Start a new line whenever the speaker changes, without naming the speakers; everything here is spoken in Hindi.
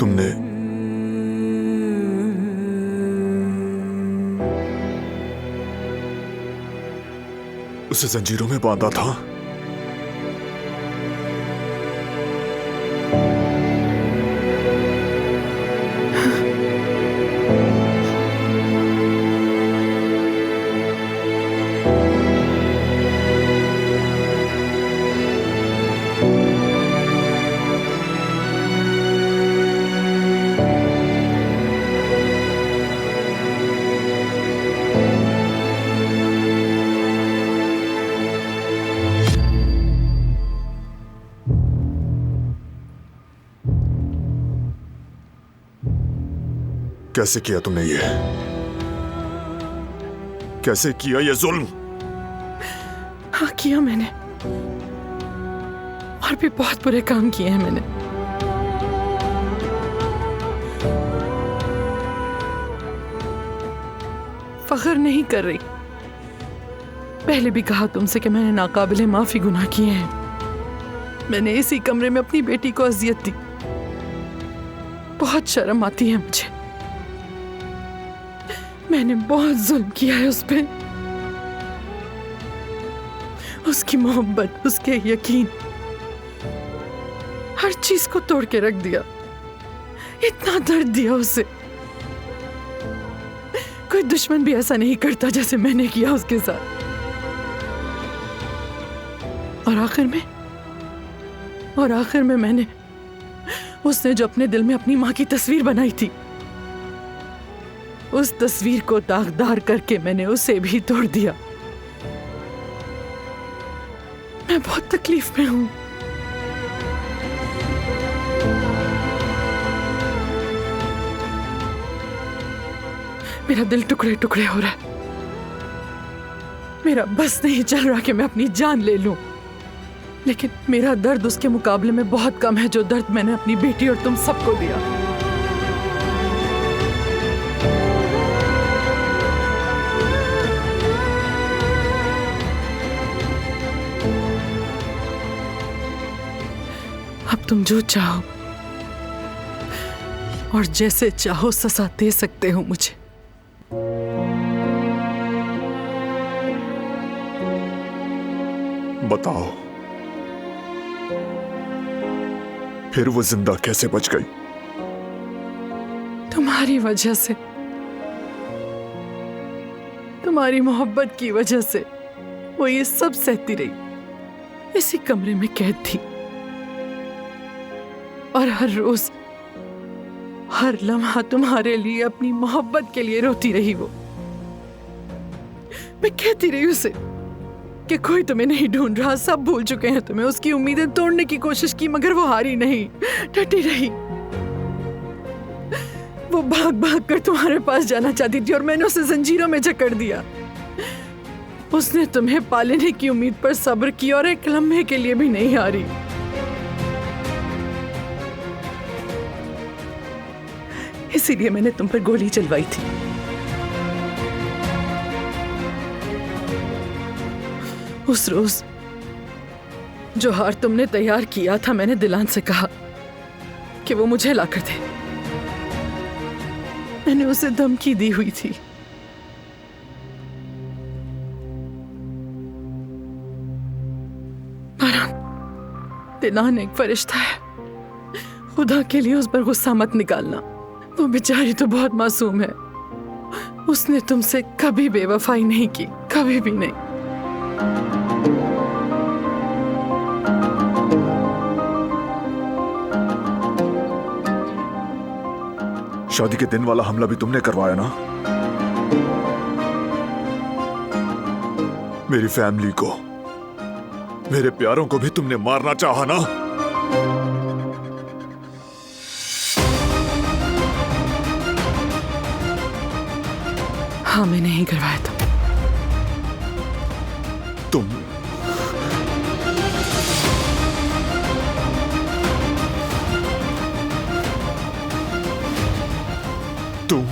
तुमने उसे जंजीरों में बांधा था। कैसे किया तुमने ये? कैसे किया ये जुल्म?
हाँ, किया मैंने, और भी बहुत बुरे काम किए हैं मैंने। फख्र नहीं कर रही, पहले भी कहा तुमसे कि मैंने नाकाबिले माफी गुनाह किए हैं। मैंने इसी कमरे में अपनी बेटी को अजियत दी। बहुत शर्म आती है मुझे। मैंने बहुत जुल्म किया है उस पे। उसकी मोहब्बत, उसके यकीन, हर चीज को तोड़ के रख दिया। इतना दर्द दिया उसे। कोई दुश्मन भी ऐसा नहीं करता जैसे मैंने किया उसके साथ। और आखिर में मैंने, उसने जो अपने दिल में अपनी माँ की तस्वीर बनाई थी, उस तस्वीर को दागदार करके मैंने उसे भी तोड़ दिया। मैं बहुत तकलीफ में हूं। मेरा दिल टुकड़े टुकड़े हो रहा है। मेरा बस नहीं चल रहा कि मैं अपनी जान ले लूं, लेकिन मेरा दर्द उसके मुकाबले में बहुत कम है जो दर्द मैंने अपनी बेटी और तुम सबको दिया। अब तुम जो चाहो और जैसे चाहो सजा दे सकते हो मुझे।
बताओ, फिर वो जिंदा कैसे बच गई?
तुम्हारी वजह से, तुम्हारी मोहब्बत की वजह से वो ये सब सहती रही। इसी कमरे में कैद थी और हर रोज, हर लम्हा तुम्हारे लिए, अपनी मोहब्बत के लिए रोती रही वो। मैं कहती रही उसे कि कोई तुम्हें नहीं ढूंढ रहा, सब भूल चुके हैं तुम्हें। उसकी उम्मीदें तोड़ने की कोशिश की मगर वो हारी नहीं, डटी रही। वो भाग भाग कर तुम्हारे पास जाना चाहती थी और मैंने उसे जंजीरों में जकड़ दिया। उसने तुम्हें पालने की उम्मीद पर सब्र किया और एक लम्हे के लिए भी नहीं हारी। इसीलिए मैंने तुम पर गोली चलवाई थी। उस रोज जो हार तुमने तैयार किया था, मैंने दिलान से कहा कि वो मुझे ला कर दे। मैंने उसे धमकी दी हुई थी। दिलान एक फरिश्ता है, खुदा के लिए उस पर गुस्सा मत निकालना। वो बेचारी तो बहुत मासूम है। उसने तुमसे कभी बेवफाई नहीं की, कभी भी नहीं।
शादी के दिन वाला हमला भी तुमने करवाया ना? मेरी फैमिली को, मेरे प्यारों को भी तुमने मारना चाहा ना?
हाँ, मैंने ही करवाया था।
तुम तुम